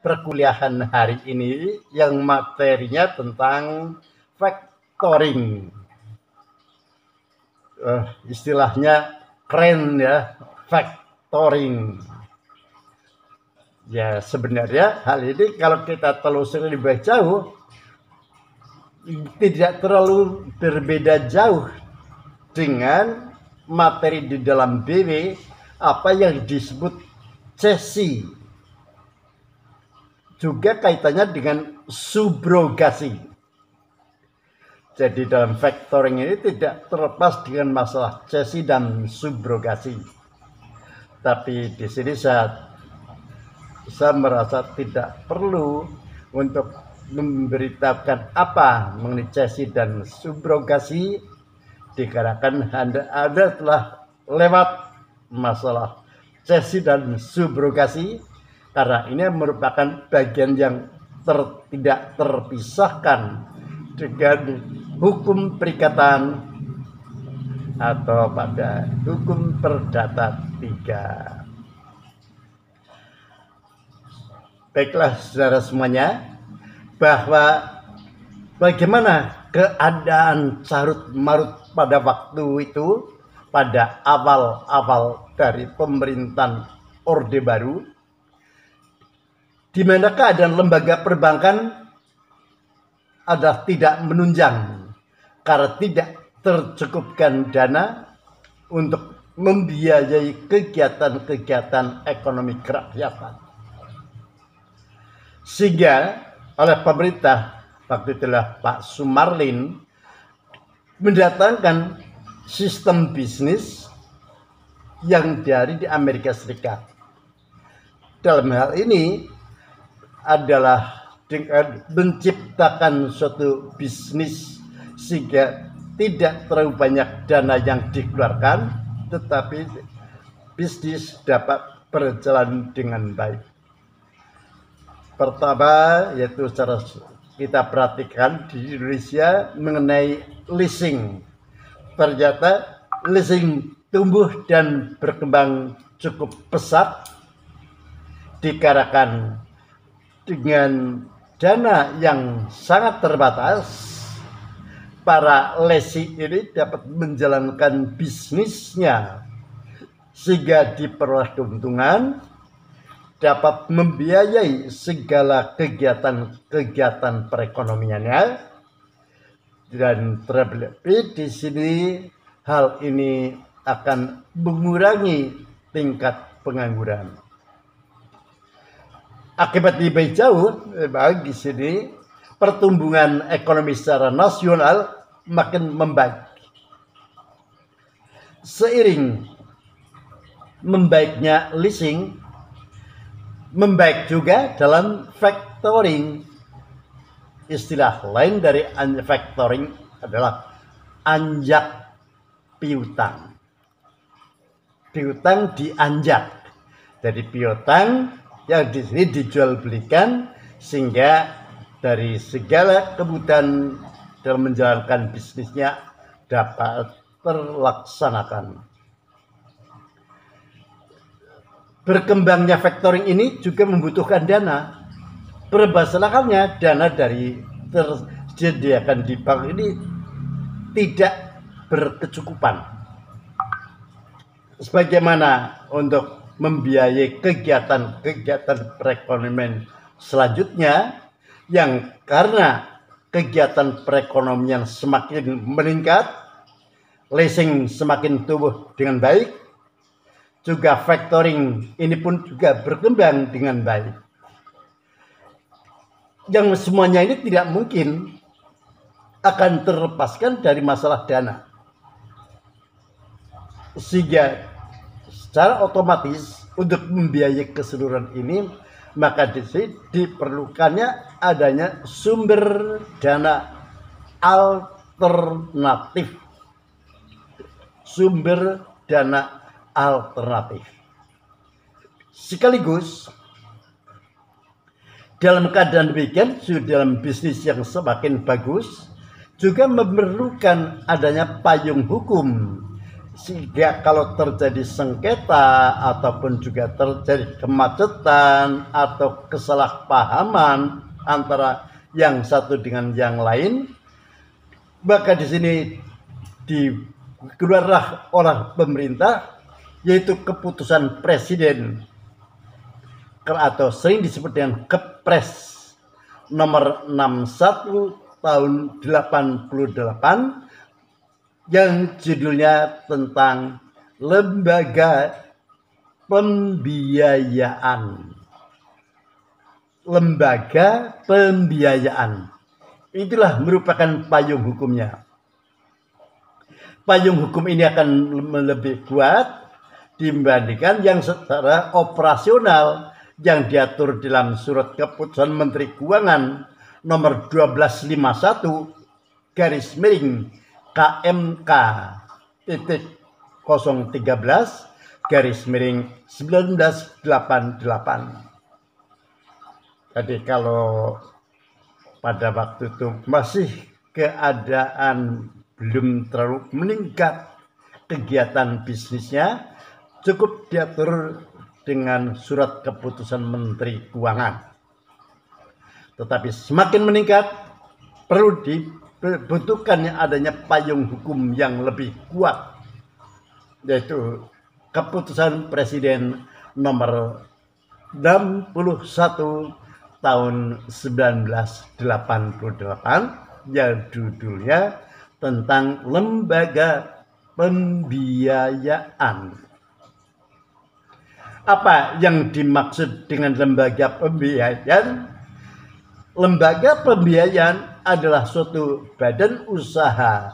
perkuliahan hari ini yang materinya tentang factoring. Istilahnya keren ya, factoring. Ya sebenarnya hal ini kalau kita telusuri lebih jauh tidak terlalu berbeda jauh dengan materi di dalam BW apa yang disebut cesi, juga kaitannya dengan subrogasi. Jadi dalam factoring ini tidak terlepas dengan masalah cesi dan subrogasi. Tapi di sini saya merasa tidak perlu untuk memberitahukan apa mengenai cesi dan subrogasi, dikarenakan Anda telah lewat masalah cesi dan subrogasi, karena ini merupakan bagian yang tidak terpisahkan dengan hukum perikatan atau pada hukum perdata 3. Baiklah saudara semuanya, bahwa bagaimana keadaan carut marut pada waktu itu, pada awal-awal dari pemerintahan Orde Baru, di mana keadaan lembaga perbankan adalah tidak menunjang karena tidak tercukupkan dana untuk membiayai kegiatan-kegiatan ekonomi kerakyatan. Sehingga oleh pemerintah waktu itulah Pak Sumarlin mendatangkan sistem bisnis yang dari di Amerika Serikat. Dalam hal ini adalah dengan menciptakan suatu bisnis sehingga tidak terlalu banyak dana yang dikeluarkan, tetapi bisnis dapat berjalan dengan baik. Pertama yaitu secara kita perhatikan di Indonesia mengenai leasing. Ternyata leasing tumbuh dan berkembang cukup pesat dikarenakan dengan dana yang sangat terbatas, para lesi ini dapat menjalankan bisnisnya sehingga diperoleh keuntungan, dapat membiayai segala kegiatan-kegiatan perekonomiannya, dan terlebih di sini hal ini akan mengurangi tingkat pengangguran. Akibat lebih jauh, di sini pertumbuhan ekonomi secara nasional makin membaik. Seiring membaiknya leasing, membaik juga dalam factoring. Istilah lain dari factoring adalah anjak piutang. Piutang dianjak. Jadi piutang yang di sini dijual belikan sehingga dari segala kebutuhan dalam menjalankan bisnisnya dapat terlaksanakan. Berkembangnya factoring ini juga membutuhkan dana. Permasalahannya dana dari tersediakan di bank ini tidak berkecukupan. Sebagaimana untuk membiayai kegiatan-kegiatan perekonomian selanjutnya yang karena kegiatan perekonomian semakin meningkat, leasing semakin tumbuh dengan baik, juga factoring ini pun juga berkembang dengan baik. Yang semuanya ini tidak mungkin akan terlepaskan dari masalah dana. Sehingga secara otomatis untuk membiayai keseluruhan ini, maka diperlukannya adanya sumber dana alternatif. Sumber dana alternatif. Sekaligus dalam keadaan demikian, dalam bisnis yang semakin bagus, juga memerlukan adanya payung hukum Sehingga kalau terjadi sengketa ataupun juga terjadi kemacetan atau kesalahpahaman antara yang satu dengan yang lain, maka di sini dikeluarlah oleh pemerintah, yaitu keputusan presiden atau sering disebut dengan Kepres nomor 61 tahun 88 yang judulnya tentang lembaga pembiayaan. Lembaga pembiayaan. Itulah merupakan payung hukumnya. Payung hukum ini akan lebih kuat dibandingkan yang secara operasional yang diatur dalam surat keputusan Menteri Keuangan nomor 1251 garis miring KMK titik 013 garis miring 1988. Jadi kalau pada waktu itu masih keadaan belum terlalu meningkat kegiatan bisnisnya, cukup diatur dengan surat keputusan Menteri Keuangan. Tetapi semakin meningkat, perlu dibutuhkan adanya payung hukum yang lebih kuat, yaitu keputusan Presiden nomor 61 tahun 1988 yang judulnya tentang lembaga pembiayaan. Apa yang dimaksud dengan lembaga pembiayaan? Lembaga pembiayaan adalah suatu badan usaha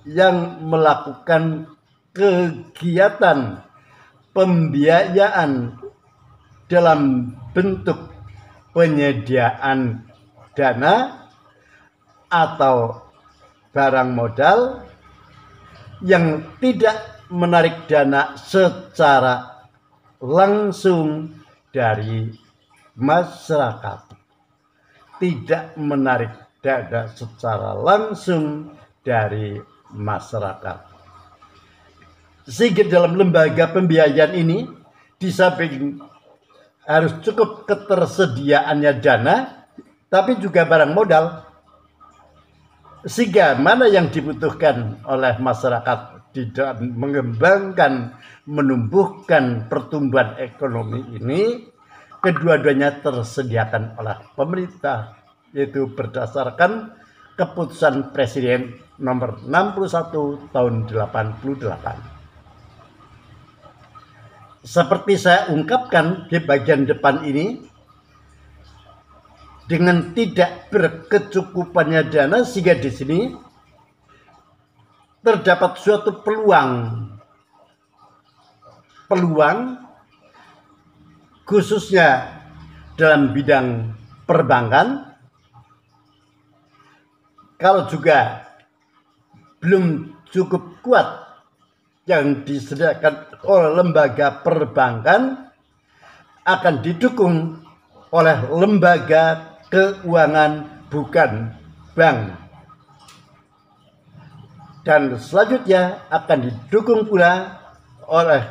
yang melakukan kegiatan pembiayaan dalam bentuk penyediaan dana atau barang modal yang tidak menarik dana secara langsung dari masyarakat. Tidak menarik dana secara langsung dari masyarakat. Sehingga dalam lembaga pembiayaan ini, di samping harus cukup ketersediaannya dana, tapi juga barang modal. Sehingga mana yang dibutuhkan oleh masyarakat di dalam mengembangkan, menumbuhkan pertumbuhan ekonomi ini, kedua-duanya tersediakan oleh pemerintah, yaitu berdasarkan keputusan Presiden nomor 61 tahun 88. Seperti saya ungkapkan di bagian depan ini, dengan tidak berkecukupannya dana, sehingga di sini terdapat suatu peluang khususnya dalam bidang perbankan. Kalau juga belum cukup kuat yang disediakan oleh lembaga perbankan, akan didukung oleh lembaga keuangan bukan bank. Dan selanjutnya akan didukung pula oleh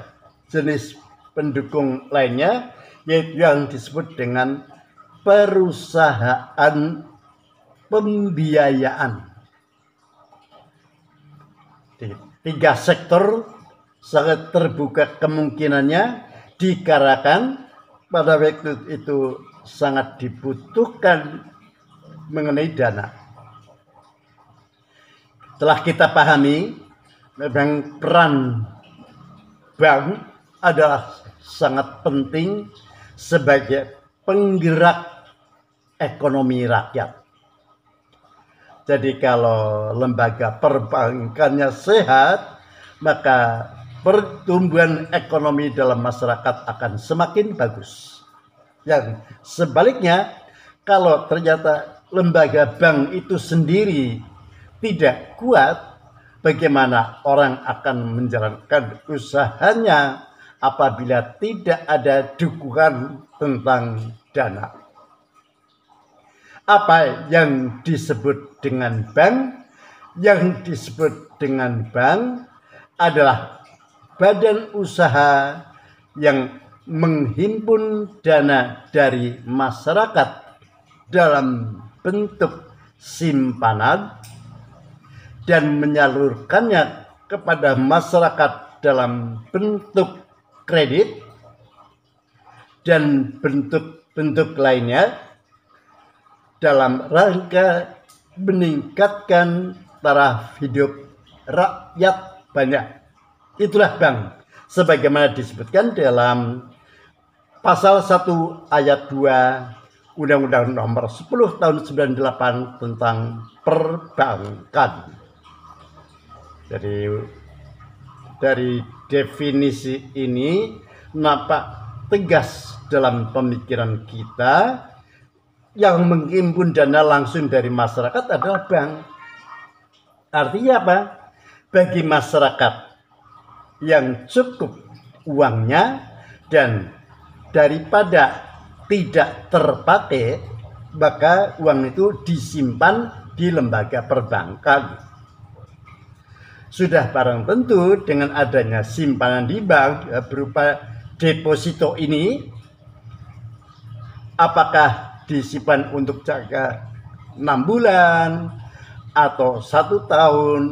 jenis pendukung lainnya, yaitu yang disebut dengan perusahaan pembiayaan. Di 3 sektor sangat terbuka kemungkinannya, dikarenakan pada waktu itu sangat dibutuhkan mengenai dana. Telah kita pahami, memang peran bank adalah sangat penting sebagai penggerak ekonomi rakyat. Jadi kalau lembaga perbankannya sehat, maka pertumbuhan ekonomi dalam masyarakat akan semakin bagus. Yang sebaliknya, kalau ternyata lembaga bank itu sendiri tidak kuat, bagaimana orang akan menjalankan usahanya apabila tidak ada dukungan tentang dana? Apa yang disebut dengan bank? Yang disebut dengan bank adalah badan usaha yang menghimpun dana dari masyarakat dalam bentuk simpanan dan menyalurkannya kepada masyarakat dalam bentuk kredit dan bentuk-bentuk lainnya dalam rangka meningkatkan taraf hidup rakyat banyak. Itulah bank, sebagaimana disebutkan dalam pasal 1 ayat 2 Undang-Undang nomor 10 tahun 98 tentang perbankan. Jadi dari definisi ini nampak tegas dalam pemikiran kita, yang menghimpun dana langsung dari masyarakat adalah bank. Artinya apa? Bagi masyarakat yang cukup uangnya dan daripada tidak terpakai, maka uang itu disimpan di lembaga perbankan. Sudah barang tentu dengan adanya simpanan di bank berupa deposito ini, apakah disimpan untuk jangka 6 bulan atau 1 tahun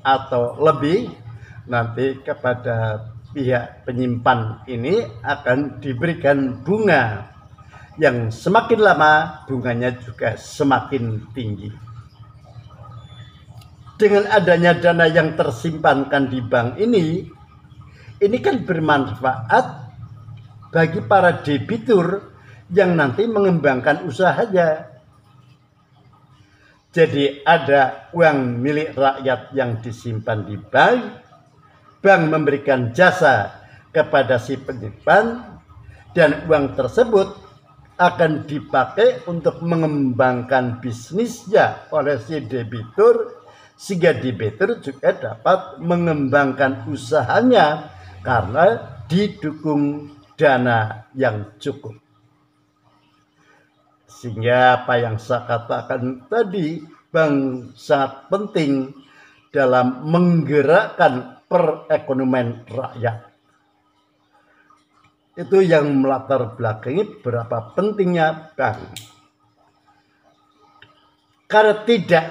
atau lebih, nanti kepada pihak penyimpan ini akan diberikan bunga yang semakin lama bunganya juga semakin tinggi. Dengan adanya dana yang tersimpankan di bank ini kan bermanfaat bagi para debitur yang nanti mengembangkan usahanya. Jadi ada uang milik rakyat yang disimpan di bank, bank memberikan jasa kepada si penyimpan, dan uang tersebut akan dipakai untuk mengembangkan bisnisnya oleh si debitur, sehingga debitur juga dapat mengembangkan usahanya karena didukung dana yang cukup. Sehingga apa yang saya katakan tadi, bank sangat penting dalam menggerakkan perekonomian rakyat. Itu yang melatar belakangi berapa pentingnya bank. Karena tidak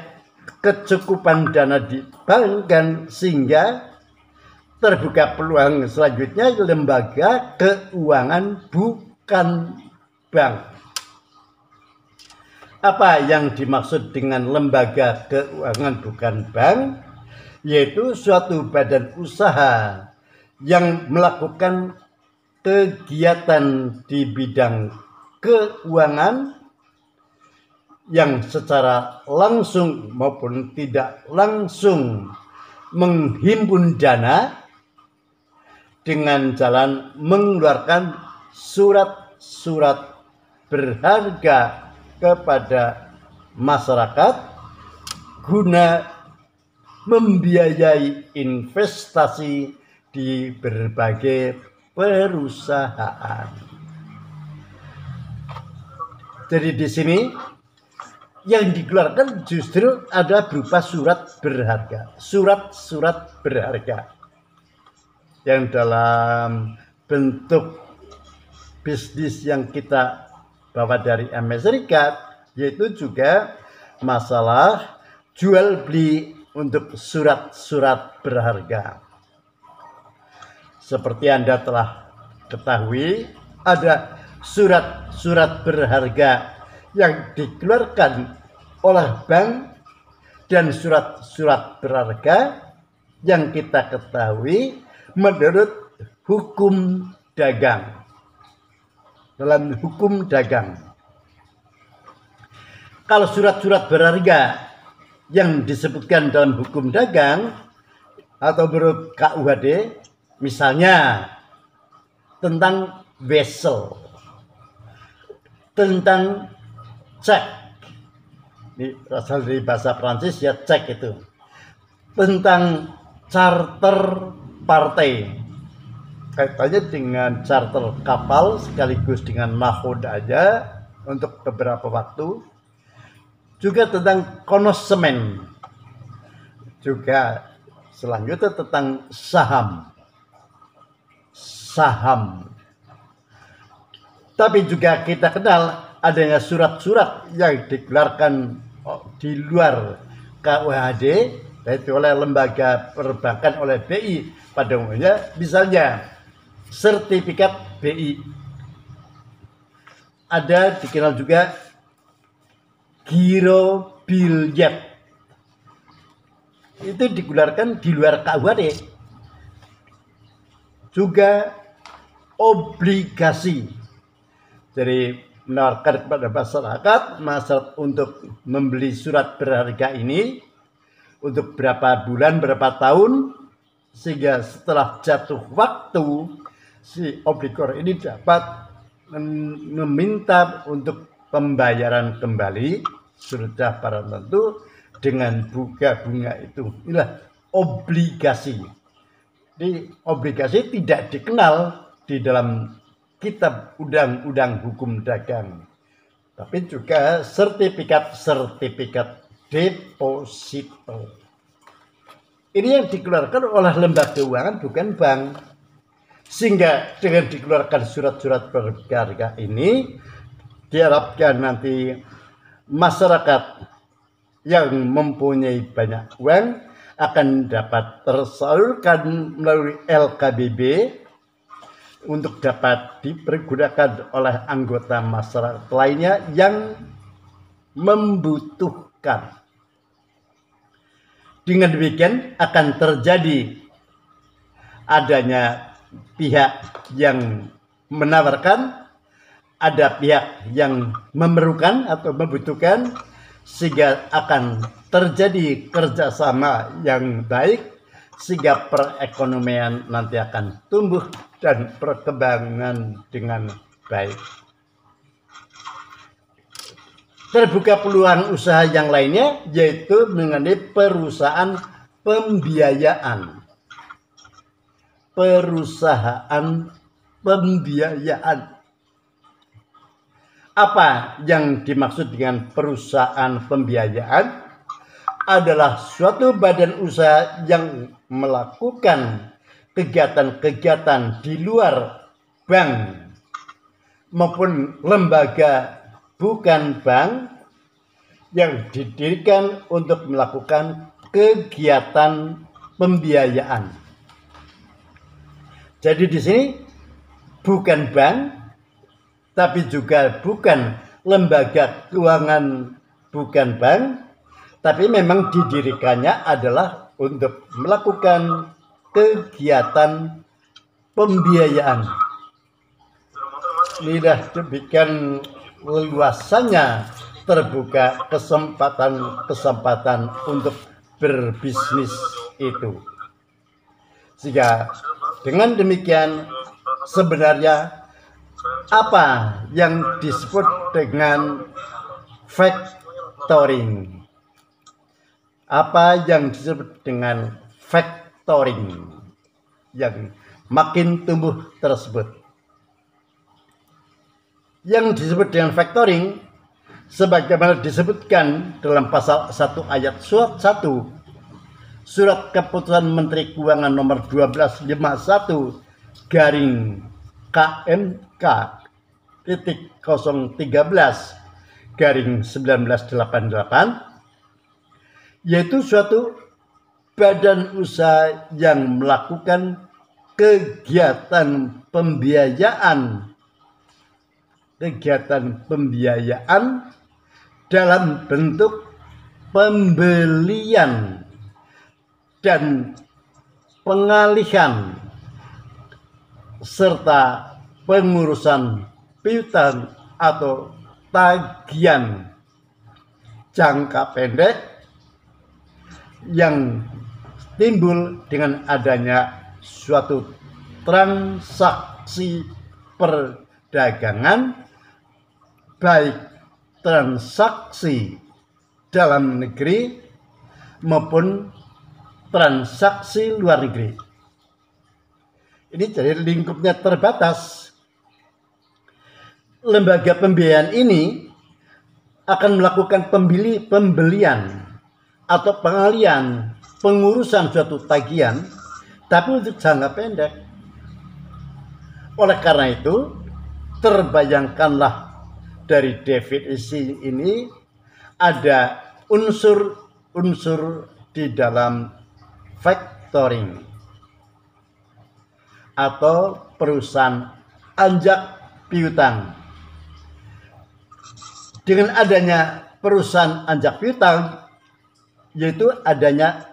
kecukupan dana di bank, kan, sehingga terbuka peluang selanjutnya lembaga keuangan bukan bank. Apa yang dimaksud dengan lembaga keuangan bukan bank? Yaitu suatu badan usaha yang melakukan kegiatan di bidang keuangan yang secara langsung maupun tidak langsung menghimpun dana dengan jalan mengeluarkan surat-surat berharga kepada masyarakat guna membiayai investasi di berbagai perusahaan. Jadi di sini yang dikeluarkan justru ada berupa surat berharga, surat-surat berharga yang dalam bentuk bisnis yang kita bawa dari Amerika Serikat, yaitu juga masalah jual beli untuk surat-surat berharga. Seperti Anda telah ketahui, ada surat-surat berharga yang dikeluarkan oleh bank dan surat-surat berharga yang kita ketahui menurut hukum dagang. Dalam hukum dagang, kalau surat-surat berharga yang disebutkan dalam hukum dagang atau menurut KUHD, misalnya tentang wesel, tentang cek, ini berasal dari bahasa Prancis ya, cek itu, tentang charter partai, kaitannya dengan charter kapal sekaligus dengan nahoda aja untuk beberapa waktu, juga tentang konosemen, juga Selanjutnya tentang saham. Saham. Tapi juga kita kenal adanya surat-surat yang dikeluarkan di luar KUHD, yaitu oleh lembaga perbankan, oleh BI pada umumnya, misalnya sertifikat BI. Ada dikenal juga giro biljet. Itu dikeluarkan di luar KUHD. Juga obligasi. Jadi menawarkan kepada masyarakat untuk membeli surat berharga ini untuk berapa bulan, berapa tahun, sehingga setelah jatuh waktu si obligor ini dapat meminta untuk pembayaran kembali sudah pada tentu dengan bunga itu. Inilah obligasi. Jadi obligasi tidak dikenal di dalam kitab undang-undang hukum dagang, tapi juga sertifikat deposito. Ini yang dikeluarkan oleh lembaga keuangan, bukan bank. Sehingga dengan dikeluarkan surat-surat berharga ini, diharapkan nanti masyarakat yang mempunyai banyak uang akan dapat tersalurkan melalui LKBB untuk dapat dipergunakan oleh anggota masyarakat lainnya yang membutuhkan. Dengan demikian akan terjadi adanya pihak yang menawarkan, ada pihak yang memerlukan atau membutuhkan, sehingga akan terjadi kerjasama yang baik, sehingga perekonomian nanti akan tumbuh dan perkembangan dengan baik. Terbuka peluang usaha yang lainnya, yaitu mengenai perusahaan pembiayaan. Perusahaan pembiayaan. Apa yang dimaksud dengan perusahaan pembiayaan? Adalah suatu badan usaha yang melakukan kegiatan-kegiatan di luar bank maupun lembaga bukan bank yang didirikan untuk melakukan kegiatan pembiayaan. Jadi di sini bukan bank, tapi juga bukan lembaga keuangan, bukan bank, tapi memang didirikannya adalah untuk melakukan kegiatan pembiayaan. Inilah demikian leluasannya terbuka kesempatan untuk berbisnis itu. Sehingga dengan demikian sebenarnya apa yang disebut dengan factoring? Apa yang disebut dengan factoring yang makin tumbuh tersebut? Yang disebut dengan factoring sebagaimana disebutkan dalam pasal 1 ayat 1 Surat Keputusan Menteri Keuangan nomor 1251 garing KMK titik 013 garing 1988, yaitu suatu badan usaha yang melakukan kegiatan pembiayaan dalam bentuk pembelian dan pengalihan serta pengurusan piutang atau tagihan jangka pendek yang timbul dengan adanya suatu transaksi perdagangan, baik transaksi dalam negeri maupun transaksi luar negeri. Ini jadi lingkupnya terbatas. Lembaga pembiayaan ini akan melakukan pembelian atau pengalian pengurusan suatu tagihan, tapi untuk jangka pendek. Oleh karena itu, terbayangkanlah dari definisi ini ada unsur-unsur di dalam factoring atau perusahaan anjak piutang. Dengan adanya perusahaan anjak piutang, yaitu adanya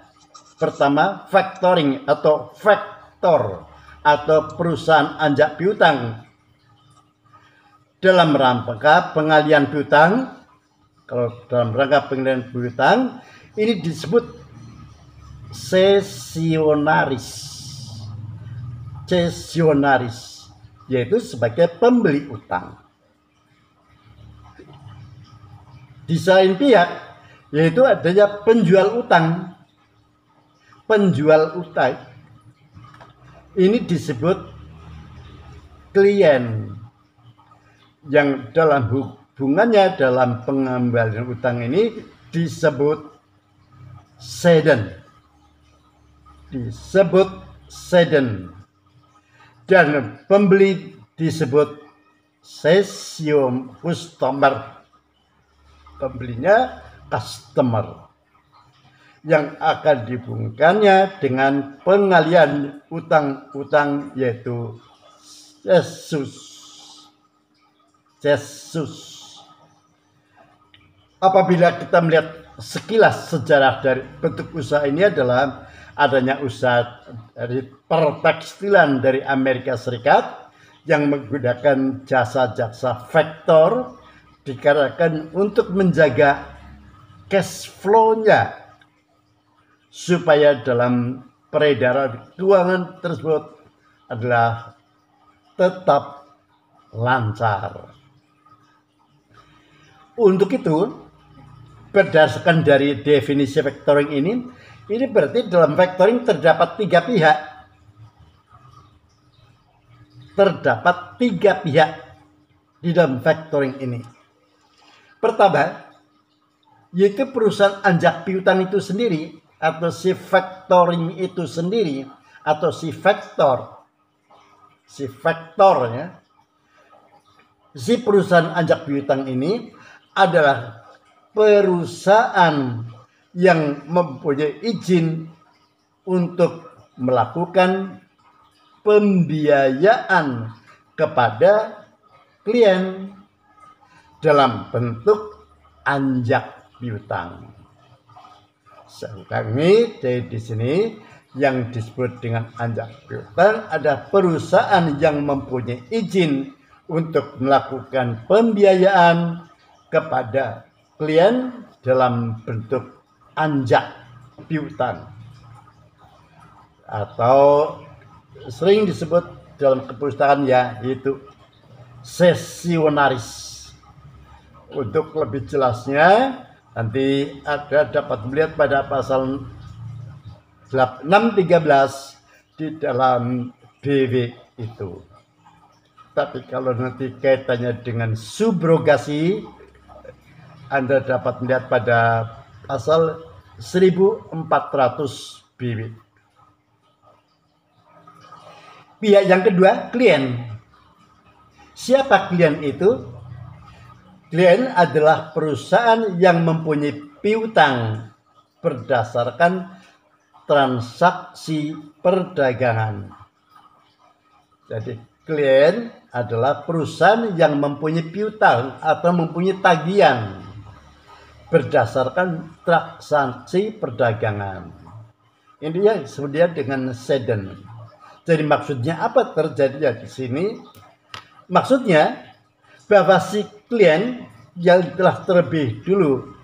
pertama factoring atau faktor atau perusahaan anjak piutang dalam rangka pengalian piutang. Kalau dalam rangka pengalian piutang ini disebut cesionaris, yaitu sebagai pembeli utang. Di selain pihak, yaitu adanya penjual utang. Penjual utang ini disebut klien, yang dalam hubungannya dalam pengembalian utang ini disebut cedent. Dan pembeli disebut cession customer. Pembelinya customer, yang akan dihubungkannya dengan pengalian utang-utang, yaitu cesus. Apabila kita melihat sekilas sejarah dari bentuk usaha ini adalah adanya usaha dari pertekstilan dari Amerika Serikat yang menggunakan jasa-jasa faktor dikarenakan untuk menjaga cash flow-nya supaya dalam peredaran keuangan tersebut adalah tetap lancar. Untuk itu, berdasarkan dari definisi factoring ini berarti dalam factoring terdapat tiga pihak. Terdapat tiga pihak di dalam factoring ini. Pertama, yaitu perusahaan anjak piutang itu sendiri, atau si factoring itu sendiri, atau si faktor ya. Si perusahaan anjak piutang ini adalah perusahaan yang mempunyai izin untuk melakukan pembiayaan kepada klien dalam bentuk anjak piutang. Saya ulangi, di sini yang disebut dengan anjak piutang ada perusahaan yang mempunyai izin untuk melakukan pembiayaan kepada klien dalam bentuk anjak piutang, atau sering disebut dalam kepustakaan yaitu cesionaris. Untuk lebih jelasnya nanti dapat melihat pada pasal 613 di dalam BW itu. Tapi kalau nanti kaitannya dengan subrogasi, Anda dapat melihat pada pasal 1400 BW. Pihak yang kedua, klien. Siapa klien itu? Klien adalah perusahaan yang mempunyai piutang berdasarkan transaksi perdagangan. Jadi klien adalah perusahaan yang mempunyai piutang atau mempunyai tagihan berdasarkan transaksi perdagangan. Ini yang disebut dengan cedent. Jadi maksudnya apa terjadi di sini? Maksudnya bahwa si klien yang telah terlebih dulu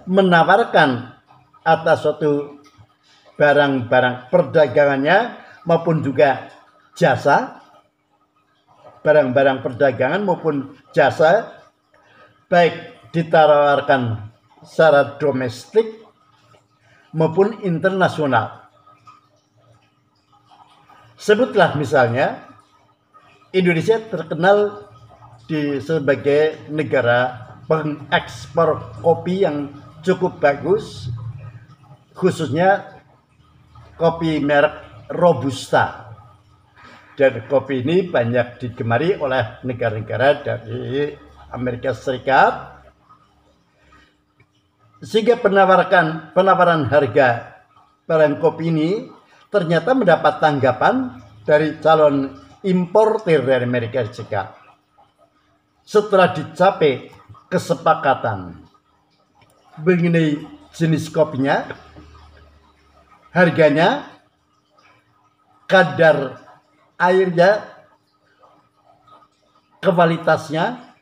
menawarkan atas suatu barang-barang perdagangannya maupun juga jasa, barang-barang perdagangan maupun jasa, baik ditawarkan secara domestik maupun internasional. Sebutlah misalnya Indonesia terkenal sebagai negara pengekspor kopi yang cukup bagus, khususnya kopi merek Robusta. Dan kopi ini banyak digemari oleh negara-negara dari Amerika Serikat, sehingga penawaran harga barang kopi ini ternyata mendapat tanggapan dari calon importir dari Amerika Serikat. Setelah dicapai kesepakatan mengenai jenis kopinya, harganya, kadar airnya, kualitasnya,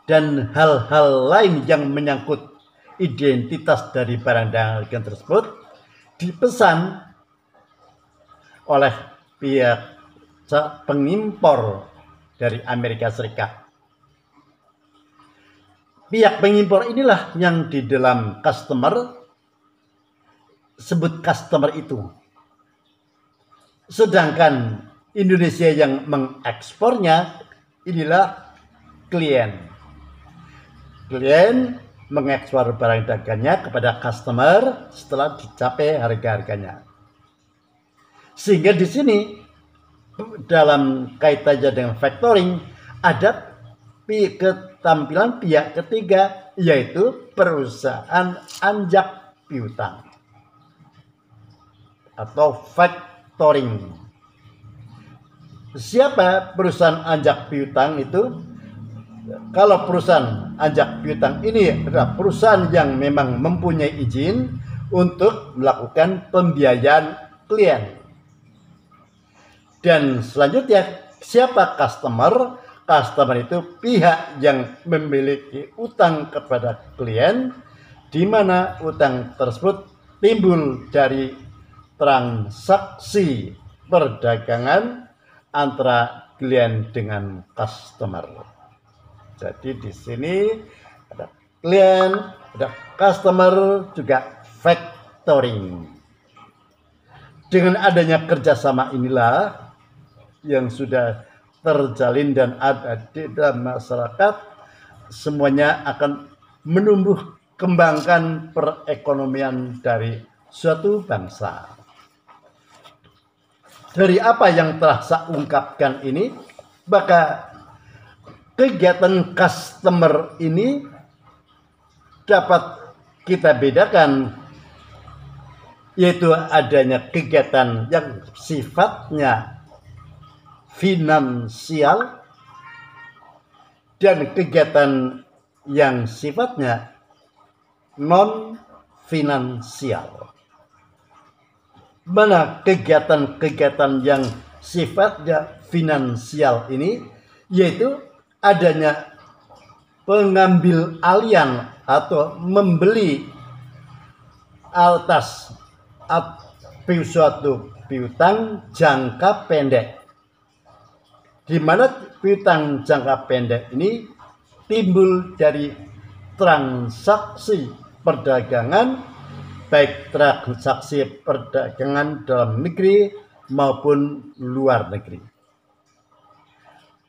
dan hal-hal lain yang menyangkut identitas dari barang dagangan tersebut dipesan oleh pihak pengimpor dari Amerika Serikat. Pihak pengimpor inilah yang di dalam sebut customer itu. Sedangkan Indonesia yang mengekspornya inilah klien. Klien mengekspor barang dagangnya kepada customer setelah dicapai harga-harganya. Sehingga di sini dalam kaitannya dengan factoring ada ketampilan pihak ketiga, yaitu perusahaan anjak piutang atau factoring. Siapa perusahaan anjak piutang itu? Kalau perusahaan anjak piutang ini adalah perusahaan yang memang mempunyai izin untuk melakukan pembiayaan klien. Dan selanjutnya, siapa customer? Customer itu pihak yang memiliki utang kepada klien, di mana utang tersebut timbul dari transaksi perdagangan antara klien dengan customer. Jadi di sini ada klien, ada customer, juga factoring. Dengan adanya kerjasama inilah yang sudah terjalin dan ada di dalam masyarakat, semuanya akan menumbuh kembangkan perekonomian dari suatu bangsa. Dari apa yang telah saya ungkapkan ini, maka kegiatan customer ini dapat kita bedakan, yaitu adanya kegiatan yang sifatnya finansial dan kegiatan yang sifatnya non finansial. Mana kegiatan-kegiatan yang sifatnya finansial ini, yaitu adanya pengambil alian atau membeli atas suatu piutang jangka pendek, di mana piutang jangka pendek ini timbul dari transaksi perdagangan, baik transaksi perdagangan dalam negeri maupun luar negeri.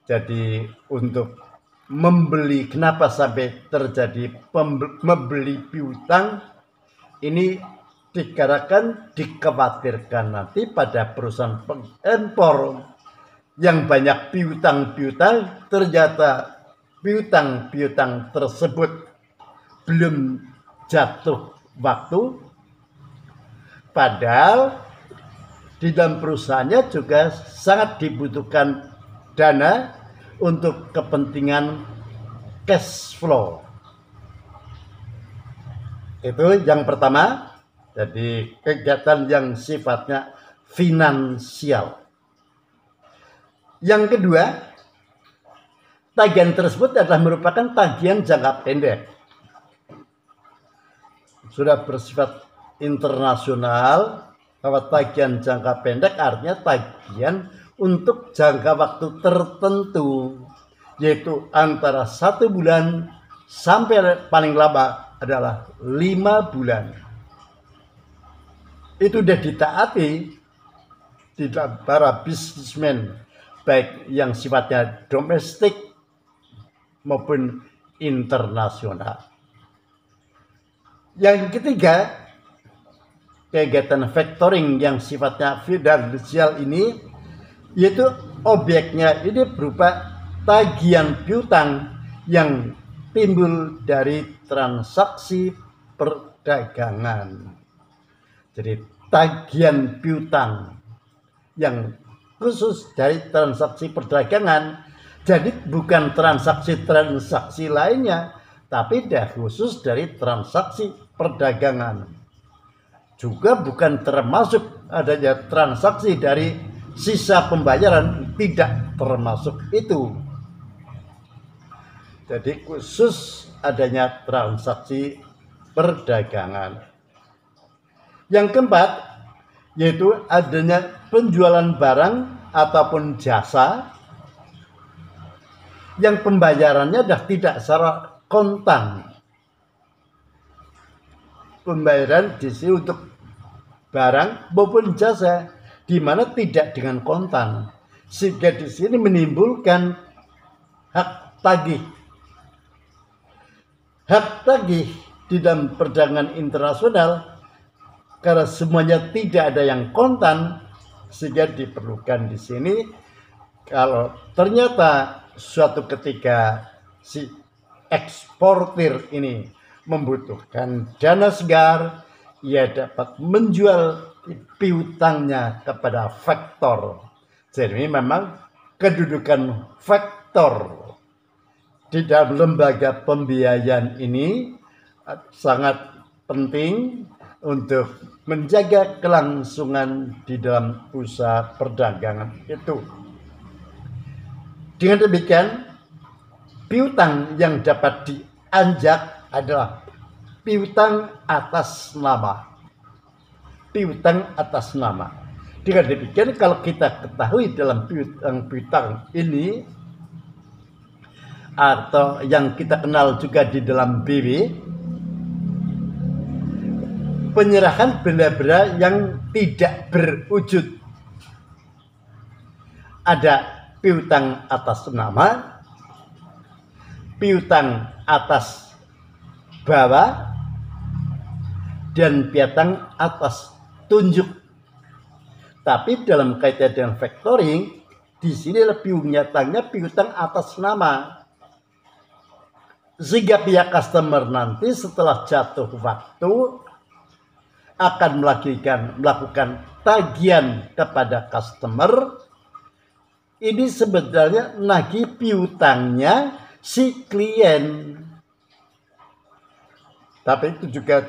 Jadi untuk membeli, kenapa sampai terjadi membeli piutang ini, dikhawatirkan nanti pada perusahaan pengimpor yang banyak piutang-piutang, ternyata piutang-piutang tersebut belum jatuh waktu, padahal di dalam perusahaannya juga sangat dibutuhkan dana untuk kepentingan cash flow. Itu yang pertama. Jadi kegiatan yang sifatnya finansial. Yang kedua, tagihan tersebut adalah merupakan tagihan jangka pendek. Sudah bersifat internasional. Bahwa tagihan jangka pendek artinya tagihan untuk jangka waktu tertentu, yaitu antara 1 bulan sampai paling lama adalah 5 bulan. Itu sudah ditaati di dalam para bisnismen, baik yang sifatnya domestik maupun internasional. Yang ketiga, kegiatan factoring yang sifatnya finansial ini, yaitu objeknya ini berupa tagihan piutang yang timbul dari transaksi perdagangan. Jadi tagihan piutang yang khusus dari transaksi perdagangan, jadi bukan transaksi-transaksi lainnya, tapi dah khusus dari transaksi perdagangan. Juga bukan termasuk adanya transaksi dari sisa pembayaran, tidak termasuk itu. Jadi khusus adanya transaksi perdagangan. Yang keempat, yaitu adanya penjualan barang ataupun jasa yang pembayarannya dah tidak secara kontan. Pembayaran di sini untuk barang maupun jasa, di mana tidak dengan kontan, sehingga di sini menimbulkan hak tagih. Hak tagih di dalam perdagangan internasional, karena semuanya tidak ada yang kontan, sehingga diperlukan di sini kalau ternyata suatu ketika si eksportir ini membutuhkan dana segar, ia dapat menjual piutangnya kepada faktor. Jadi memang kedudukan faktor di dalam lembaga pembiayaan ini sangat penting untuk menjaga kelangsungan di dalam usaha perdagangan itu. Dengan demikian, piutang yang dapat dianjak adalah piutang atas nama. Piutang atas nama. Dengan demikian, kalau kita ketahui dalam piutang ini, atau yang kita kenal juga di dalam BW, penyerahan benda-benda yang tidak berwujud. Ada piutang atas nama, piutang atas bawah, dan piutang atas tunjuk. Tapi dalam kaitan dengan factoring, di sini lebih nyatanya piutang atas nama. Sehingga pihak customer nanti setelah jatuh waktu akan melakukan tagihan kepada customer. Ini sebenarnya nagih piutangnya si klien. Tapi itu juga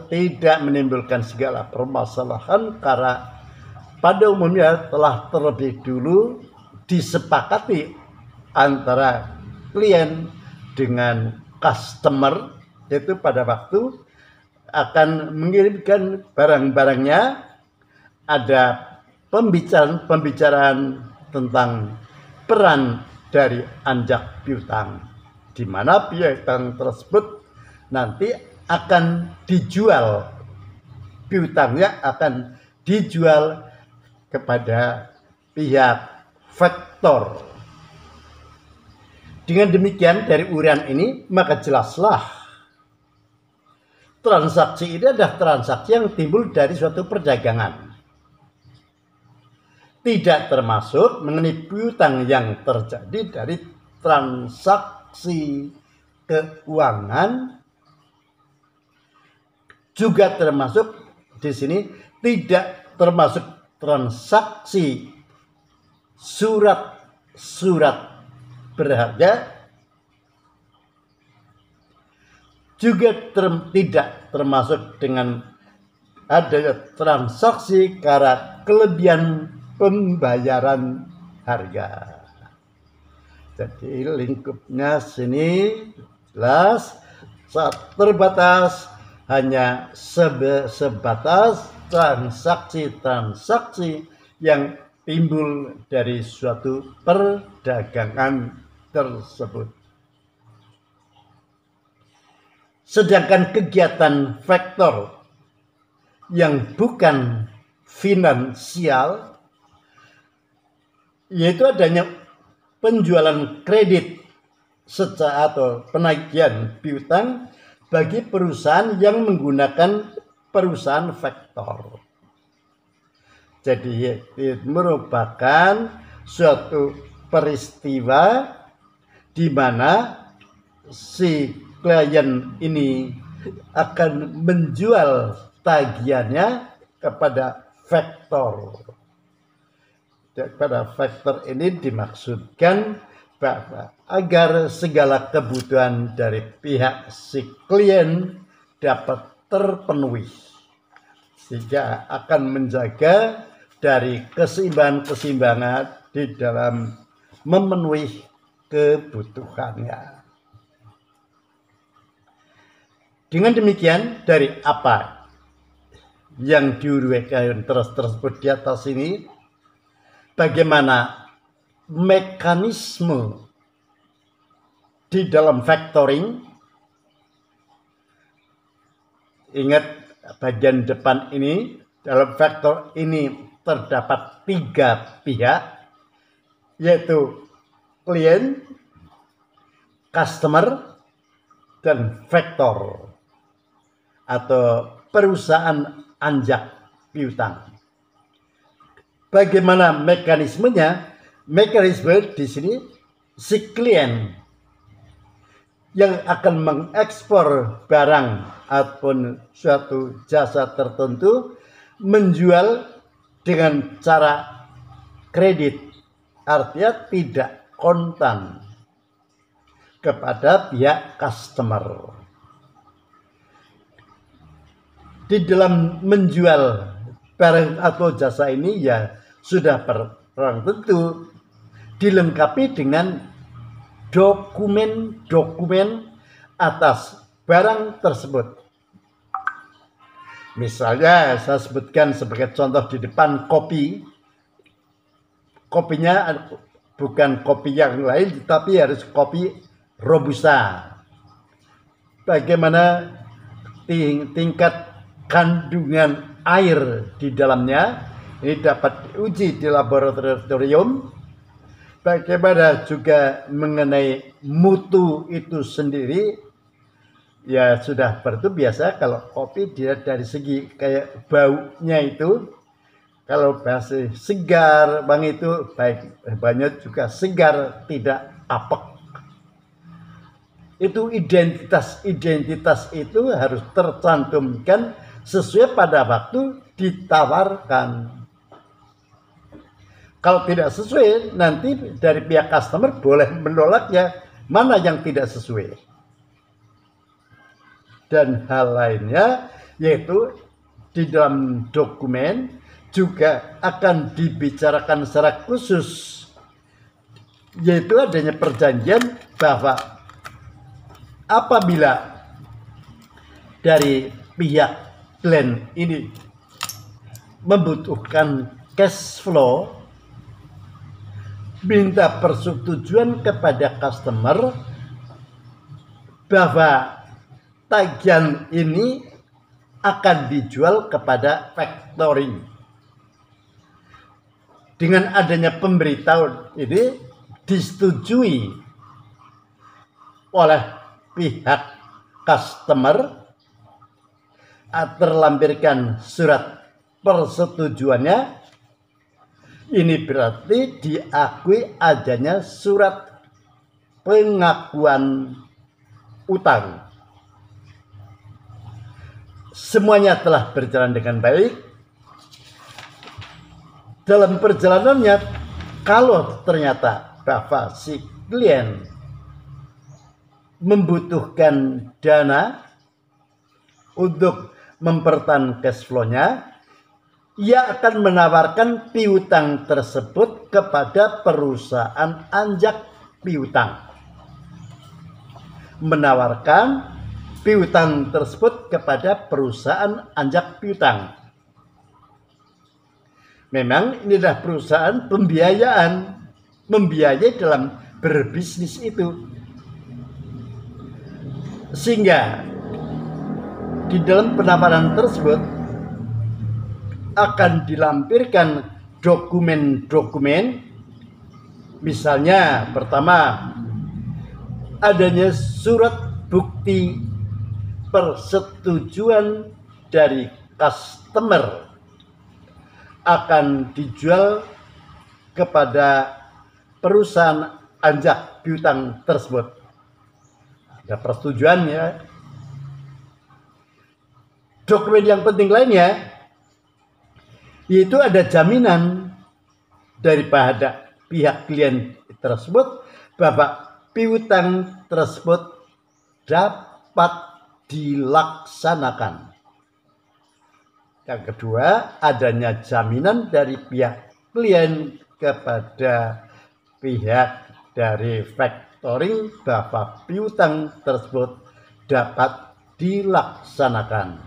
tidak menimbulkan segala permasalahan, karena pada umumnya telah terlebih dulu disepakati antara klien dengan customer, yaitu pada waktu akan mengirimkan barang-barangnya ada pembicaraan tentang peran dari anjak piutang, di mana piutang tersebut nanti akan dijual, piutangnya akan dijual kepada pihak faktor. Dengan demikian, dari uraian ini maka jelaslah transaksi ini adalah transaksi yang timbul dari suatu perdagangan. Tidak termasuk mengenai piutang yang terjadi dari transaksi keuangan. Juga termasuk di sini tidak termasuk transaksi surat berharga, juga tidak termasuk dengan adanya transaksi karena kelebihan pembayaran harga. Jadi lingkupnya sini jelas, saat terbatas hanya sebatas transaksi-transaksi yang timbul dari suatu perdagangan tersebut. Sedangkan kegiatan faktor yang bukan finansial, yaitu adanya penjualan kredit secara atau penagihan piutang bagi perusahaan yang menggunakan perusahaan faktor. Jadi merupakan suatu peristiwa di mana si klien ini akan menjual tagihannya kepada faktor. Pada faktor ini dimaksudkan bahwa agar segala kebutuhan dari pihak si klien dapat terpenuhi, sehingga akan menjaga dari keseimbangan di dalam memenuhi kebutuhannya. Dengan demikian, dari apa yang diuraikan tersebut di atas ini, bagaimana mekanisme di dalam factoring. Ingat, bagian depan ini, dalam faktor ini terdapat 3 pihak, yaitu klien, customer, dan faktor atau perusahaan anjak piutang. Bagaimana mekanismenya? Mekanisme di sini si klien yang akan mengekspor barang ataupun suatu jasa tertentu menjual dengan cara kredit, artinya tidak kontan kepada pihak customer. Di dalam menjual barang atau jasa ini ya sudah barang tentu dilengkapi dengan dokumen atas barang tersebut. Misalnya saya sebutkan sebagai contoh di depan kopi. Kopinya bukan kopi yang lain, tapi harus kopi Robusta. Bagaimana tingkat kandungan air di dalamnya, ini dapat diuji di laboratorium. Bagaimana juga mengenai mutu itu sendiri, ya sudah berarti biasa kalau kopi dia dari segi kayak baunya itu, kalau masih segar, bang itu baik, banyak juga segar, tidak apek. Itu identitas itu harus tercantumkan sesuai pada waktu ditawarkan. Kalau tidak sesuai, nanti dari pihak customer boleh menolaknya, mana yang tidak sesuai. Dan hal lainnya, yaitu di dalam dokumen juga akan dibicarakan secara khusus, yaitu adanya perjanjian bahwa apabila dari pihak klien ini membutuhkan cash flow, minta persetujuan kepada customer bahwa tagihan ini akan dijual kepada factoring. Dengan adanya pemberitahuan ini disetujui oleh pihak customer, terlampirkan surat persetujuannya. Ini berarti diakui adanya surat pengakuan utang. Semuanya telah berjalan dengan baik. Dalam perjalanannya, kalau ternyata bahwa si klien membutuhkan dana untuk mempertahankan cash flow-nya, ia akan menawarkan piutang tersebut kepada perusahaan anjak piutang. Menawarkan piutang tersebut kepada perusahaan anjak piutang. Memang ini adalah perusahaan pembiayaan, membiayai dalam berbisnis itu. Sehingga di dalam penawaran tersebut akan dilampirkan dokumen-dokumen, misalnya pertama adanya surat bukti persetujuan dari customer akan dijual kepada perusahaan anjak piutang tersebut. Ada persetujuan ya. Dokumen yang penting lainnya yaitu ada jaminan daripada pihak klien tersebut bahwa piutang tersebut dapat dilaksanakan. Yang kedua, adanya jaminan dari pihak klien kepada pihak dari factoring bahwa piutang tersebut dapat dilaksanakan.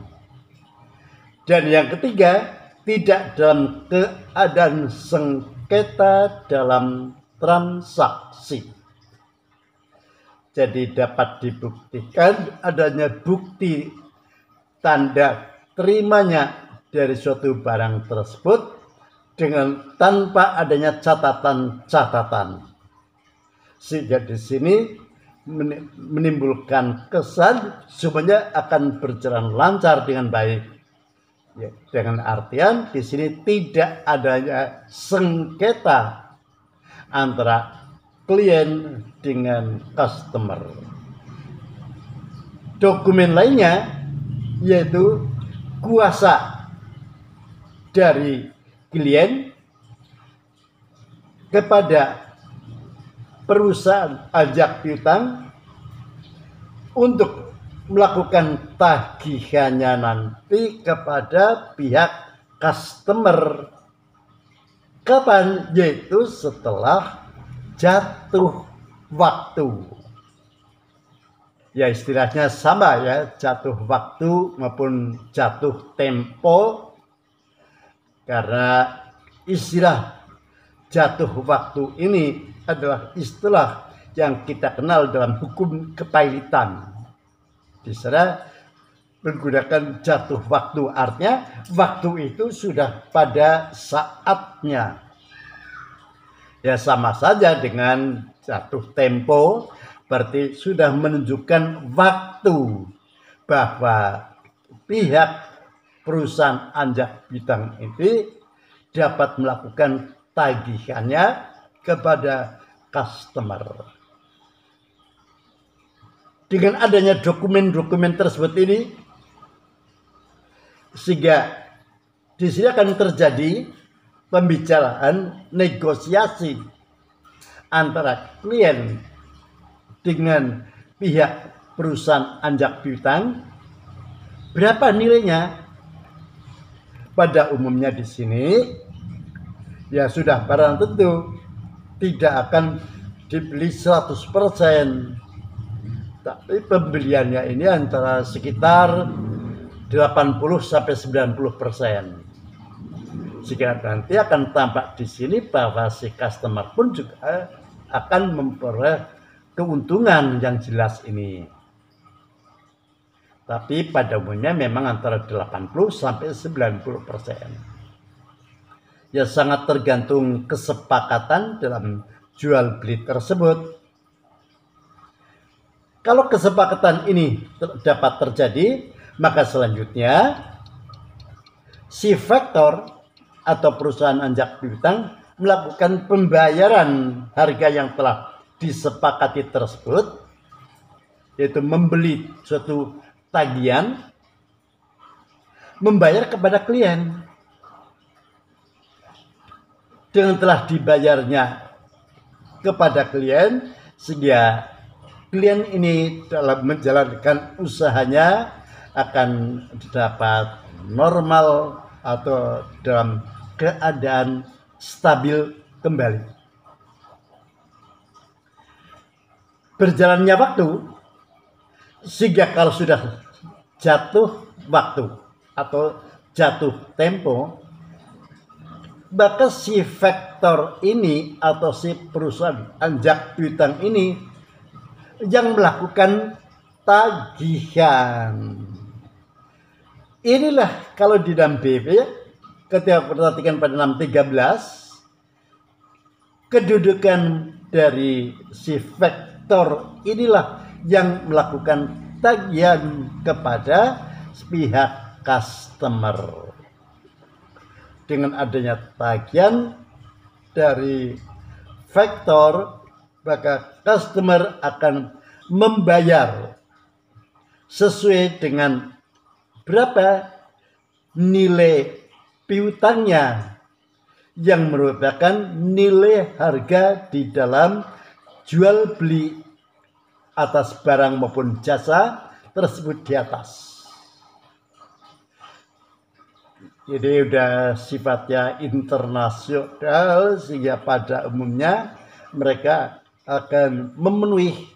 Dan yang ketiga, tidak dalam keadaan sengketa dalam transaksi. Jadi dapat dibuktikan adanya bukti tanda terimanya dari suatu barang tersebut dengan tanpa adanya catatan-catatan. Sehingga di sini menimbulkan kesan semuanya akan berjalan lancar dengan baik. Ya, dengan artian di sini tidak adanya sengketa antara klien dengan customer. Dokumen lainnya yaitu kuasa dari klien kepada perusahaan anjak piutang untuk melakukan tagihannya nanti kepada pihak customer. Kapan? Yaitu setelah jatuh waktu. Ya istilahnya sama ya, jatuh waktu maupun jatuh tempo. Karena istilah jatuh waktu ini adalah istilah yang kita kenal dalam hukum kepailitan. Di sana menggunakan jatuh waktu, artinya waktu itu sudah pada saatnya. Ya sama saja dengan jatuh tempo, berarti sudah menunjukkan waktu bahwa pihak perusahaan anjak piutang ini dapat melakukan tagihannya kepada customer. Dengan adanya dokumen-dokumen tersebut ini, sehingga di sini akan terjadi pembicaraan negosiasi antara klien dengan pihak perusahaan anjak piutang. Berapa nilainya? Pada umumnya di sini ya sudah barang tentu tidak akan dibeli 100%. Tapi pembeliannya ini antara sekitar 80-90%. Jika nanti akan tampak di sini bahwa si customer pun juga akan memperoleh keuntungan yang jelas ini. Tapi pada umumnya memang antara 80-90%. Ya sangat tergantung kesepakatan dalam jual beli tersebut. Kalau kesepakatan ini dapat terjadi, maka selanjutnya si faktor atau perusahaan anjak piutang melakukan pembayaran harga yang telah disepakati tersebut, yaitu membeli suatu tagihan, membayar kepada klien. Dengan telah dibayarnya kepada klien, sehingga klien ini dalam menjalankan usahanya akan dapat normal atau dalam keadaan stabil kembali. Berjalannya waktu, sehingga kalau sudah jatuh waktu atau jatuh tempo, maka si faktor ini atau si perusahaan anjak piutang ini yang melakukan tagihan. Inilah kalau di dalam BP, ketika perhatikan pada 613, kedudukan dari si faktor inilah yang melakukan tagihan kepada pihak customer. Dengan adanya tagihan dari faktor, maka customer akan membayar sesuai dengan berapa nilai piutangnya yang merupakan nilai harga di dalam jual beli atas barang maupun jasa tersebut di atas. Jadi udah sifatnya internasional sehingga pada umumnya mereka akan memenuhi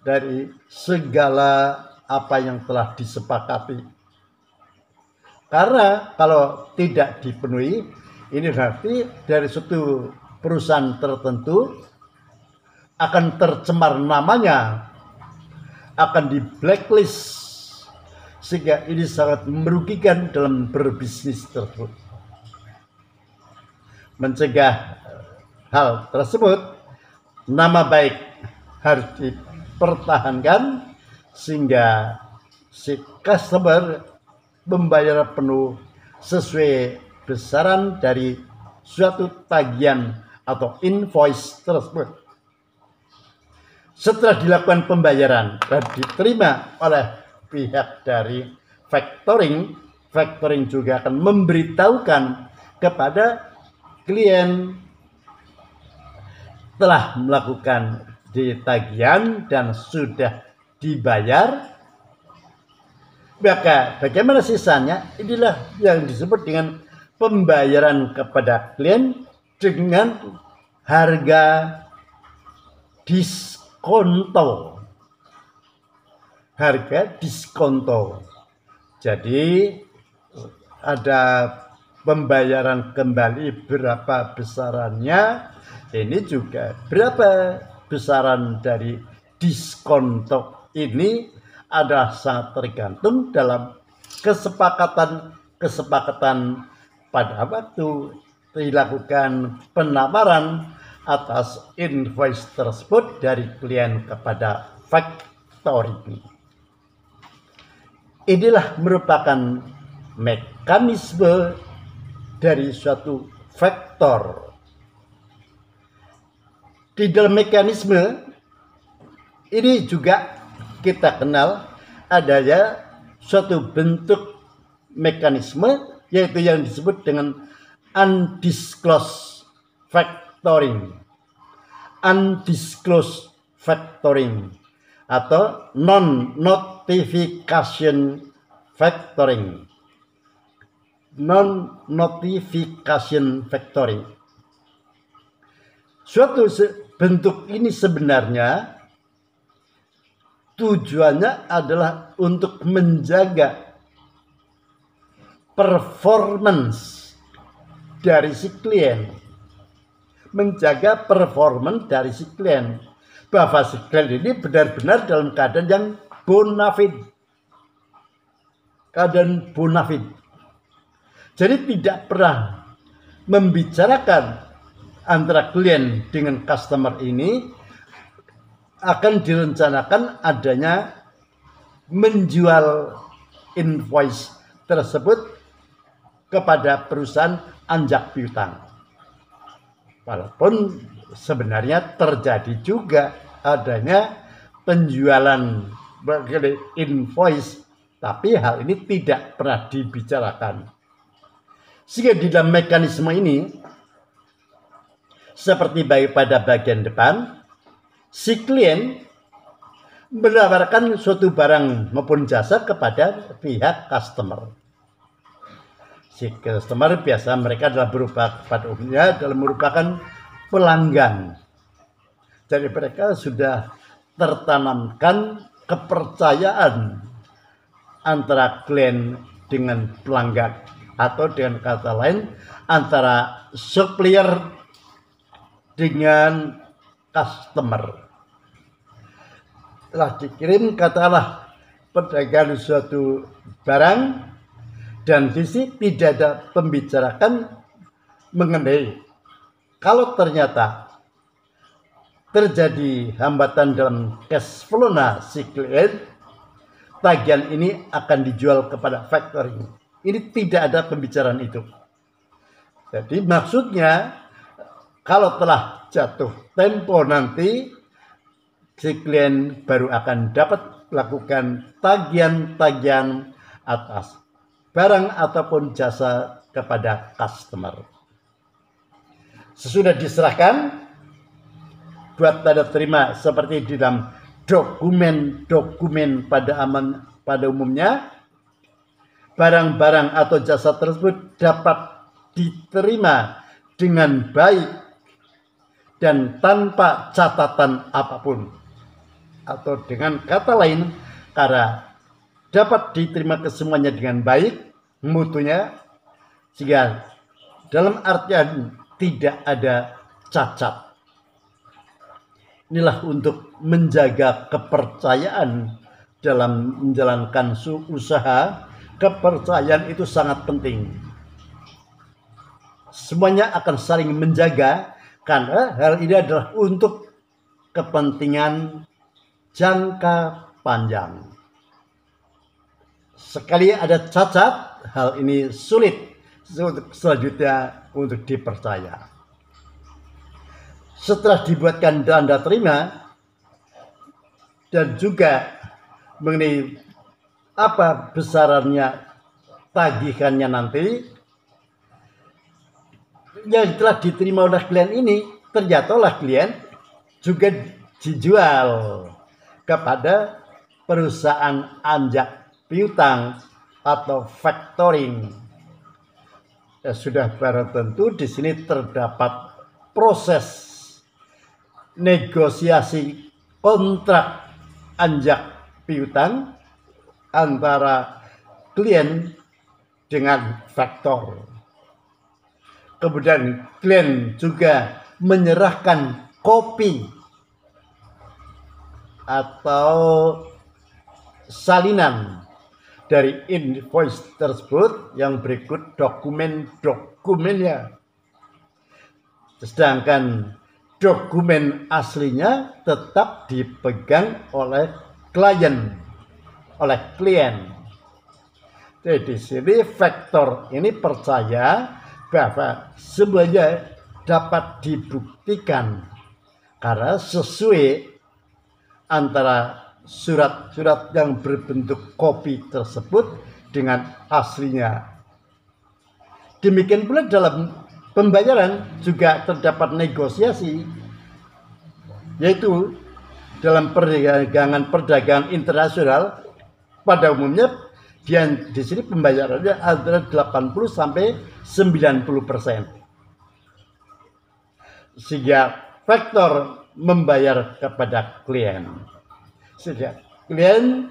dari segala apa yang telah disepakati. Karena kalau tidak dipenuhi, ini berarti dari suatu perusahaan tertentu akan tercemar namanya, akan di blacklist, sehingga ini sangat merugikan dalam berbisnis tersebut. Mencegah hal tersebut, nama baik harus dipertahankan sehingga si customer membayar penuh sesuai besaran dari suatu tagihan atau invoice tersebut. Setelah dilakukan pembayaran dan diterima oleh pihak dari factoring juga akan memberitahukan kepada klien telah melakukan tagihan dan sudah dibayar. Maka bagaimana sisanya? Inilah yang disebut dengan pembayaran kepada klien dengan harga diskonto. Harga diskonto. Jadi ada pembayaran kembali berapa besarannya, ini juga berapa besaran dari diskonto ini adalah sangat tergantung dalam kesepakatan pada waktu dilakukan penawaran atas invoice tersebut dari klien kepada factoring. Inilah merupakan mekanisme dari suatu faktor. Di dalam mekanisme ini juga kita kenal adanya suatu bentuk mekanisme, yaitu yang disebut dengan undisclosed factoring. Undisclosed factoring atau non-notification factoring. Non-notification factoring. Suatu bentuk ini sebenarnya tujuannya adalah untuk menjaga performance dari si klien. Menjaga performance dari si klien. Bahwa si klien ini benar-benar dalam keadaan yang bonafide. Keadaan bonafide. Jadi tidak pernah membicarakan antara klien dengan customer ini akan direncanakan adanya menjual invoice tersebut kepada perusahaan anjak piutang. Walaupun sebenarnya terjadi juga adanya penjualan invoice, tapi hal ini tidak pernah dibicarakan. Sehingga di dalam mekanisme ini, seperti pada bagian depan, si klien menawarkan suatu barang maupun jasa kepada pihak customer. Si customer biasa mereka adalah pada umumnya dalam merupakan pelanggan. Jadi mereka sudah tertanamkan kepercayaan antara klien dengan pelanggan, atau dengan kata lain antara supplier dengan customer. Telah dikirim katakanlah pedagang suatu barang, dan di sini tidak ada pembicarakan mengenai kalau ternyata terjadi hambatan dalam cash flow si klien, tagihan ini akan dijual kepada factoring. Ini tidak ada pembicaraan itu. Jadi maksudnya kalau telah jatuh tempo nanti si klien baru akan dapat lakukan tagihan-tagihan atas barang ataupun jasa kepada customer. Sesudah diserahkan, buat tanda terima seperti di dalam dokumen pada umumnya, barang-barang atau jasa tersebut dapat diterima dengan baik dan tanpa catatan apapun. Atau dengan kata lain, karena dapat diterima kesemuanya dengan baik, mutunya, sehingga dalam artian tidak ada cacat. Inilah untuk menjaga kepercayaan dalam menjalankan usaha. Kepercayaan itu sangat penting. Semuanya akan saling menjaga karena hal ini adalah untuk kepentingan jangka panjang. Sekali ada cacat, hal ini sulit selanjutnya untuk dipercaya. Setelah dibuatkan tanda terima dan juga mengenai apa besarannya tagihannya nanti, yang telah diterima oleh klien ini ternyata oleh klien juga dijual kepada perusahaan anjak piutang atau factoring. Ya, sudah barang tentu di sini terdapat proses negosiasi kontrak anjak piutang antara klien dengan faktor. Kemudian klien juga menyerahkan kopi atau salinan dari invoice tersebut yang berikut dokumennya. Sedangkan dokumen aslinya tetap dipegang oleh klien. Jadi di sini faktor ini percaya bahwa semuanya dapat dibuktikan karena sesuai antara surat-surat yang berbentuk kopi tersebut dengan aslinya. Demikian pula dalam pembayaran juga terdapat negosiasi, yaitu dalam perdagangan internasional pada umumnya di sini pembayarannya antara 80 sampai 90%. Sehingga faktor membayar kepada klien. Sehingga klien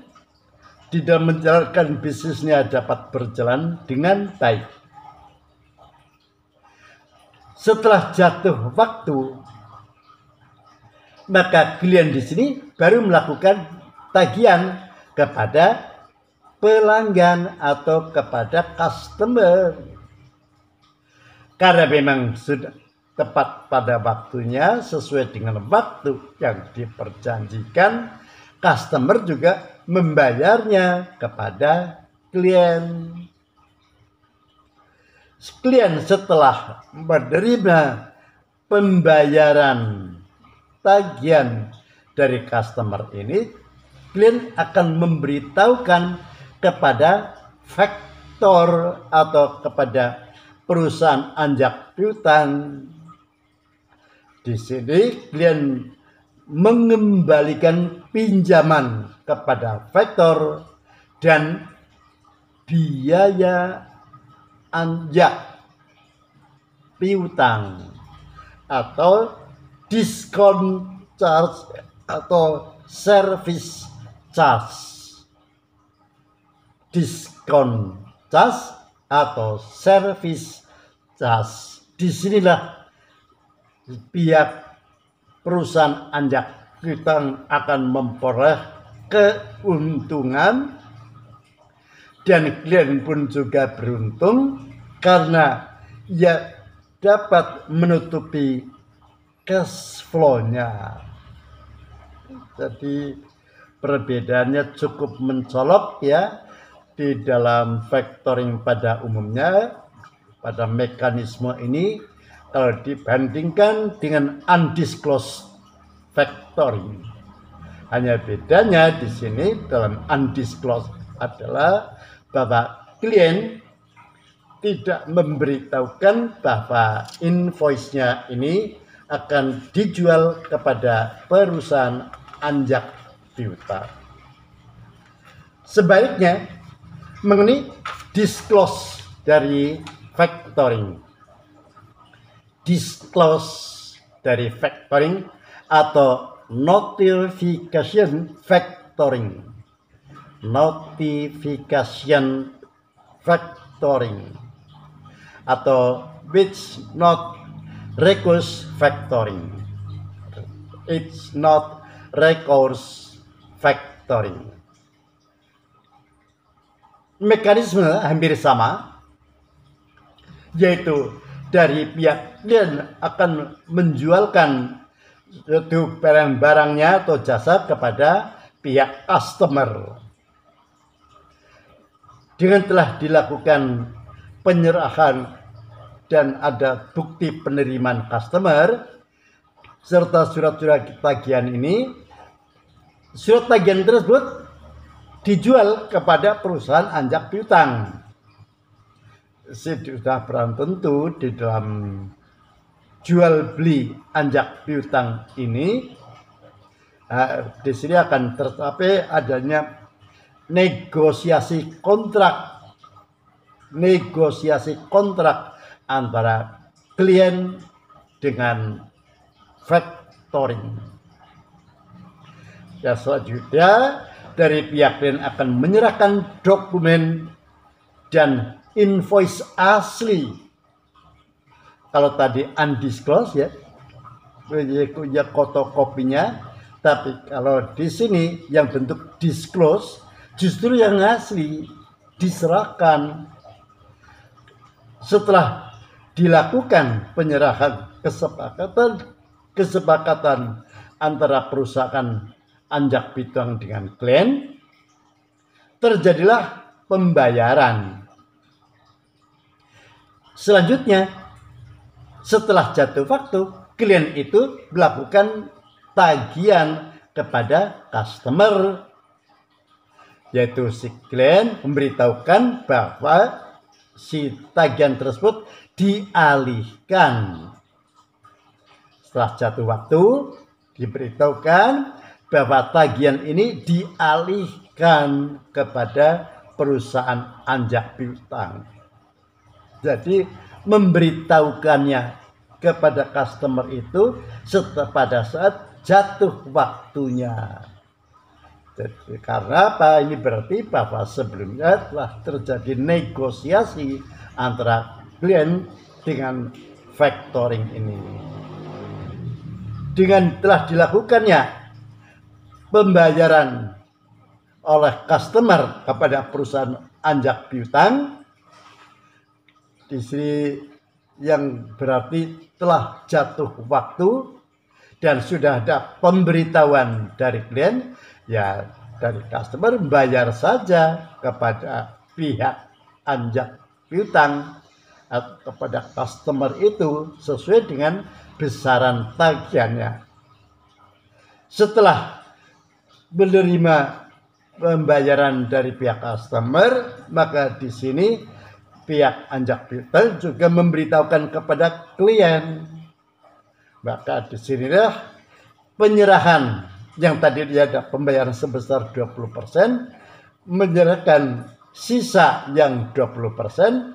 di dalam menjalankan bisnisnya dapat berjalan dengan baik. Setelah jatuh waktu, maka klien di sini baru melakukan tagihan kepada pelanggan atau kepada customer. Karena memang sudah tepat pada waktunya sesuai dengan waktu yang diperjanjikan, customer juga membayarnya kepada klien. Klien setelah menerima pembayaran tagihan dari customer ini, klien akan memberitahukan kepada faktor atau kepada perusahaan anjak piutang. Di sini klien mengembalikan pinjaman kepada faktor dan biaya anjak piutang atau diskon charge atau service charge. Diskon charge atau service charge. Disinilah pihak perusahaan anjak piutang akan memperoleh keuntungan dan klien pun juga beruntung karena ia dapat menutupi cash flow-nya. Jadi Perbedaannya cukup mencolok ya di dalam factoring pada umumnya, pada mekanisme ini kalau dibandingkan dengan undisclosed factoring. Hanya bedanya di sini dalam undisclosed adalah bahwa klien tidak memberitahukan bahwa invoice-nya ini akan dijual kepada perusahaan anjak piutang. Sebaliknya mengenai disclose dari factoring. Disclose dari factoring atau notification factoring. Notification factoring atau which not recourse factoring. It's not recourse factoring. Mekanisme hampir sama, yaitu dari pihak klien akan menjualkan suatu barang-barangnya atau jasa kepada pihak customer. Dengan telah dilakukan penyerahan dan ada bukti penerimaan customer serta surat-surat tagihan ini, surat tagihan tersebut dijual kepada perusahaan anjak piutang. Sudah barang tentu di dalam jual beli anjak piutang ini, di sini akan tercapai adanya negosiasi kontrak antara klien dengan factoring. Ya, selanjutnya dari pihak klien akan menyerahkan dokumen dan invoice asli. Kalau tadi undisclosed ya fotokopinya, tapi kalau di sini yang bentuk disclosed justru yang asli diserahkan setelah dilakukan penyerahan kesepakatan antara perusahaan anjak piutang dengan klien, terjadilah pembayaran. Selanjutnya, setelah jatuh waktu, klien itu melakukan tagihan kepada customer, yaitu si klien memberitahukan bahwa si tagihan tersebut dialihkan. Setelah jatuh waktu, diberitahukan bahwa tagihan ini dialihkan kepada perusahaan anjak piutang. Jadi memberitahukannya kepada customer itu pada saat jatuh waktunya. Jadi, karena apa? Ini berarti bahwa sebelumnya telah terjadi negosiasi antara klien dengan factoring ini. Dengan telah dilakukannya pembayaran oleh customer kepada perusahaan anjak piutang, di sini yang berarti telah jatuh waktu dan sudah ada pemberitahuan dari klien, ya dari customer bayar saja kepada pihak anjak piutang atau kepada customer itu sesuai dengan besaran tagihannya. Setelah menerima pembayaran dari pihak customer, maka di sini pihak anjak piutang juga memberitahukan kepada klien. Maka di sinilah penyerahan yang tadi dia ada pembayaran sebesar 20%, menyerahkan sisa yang 20%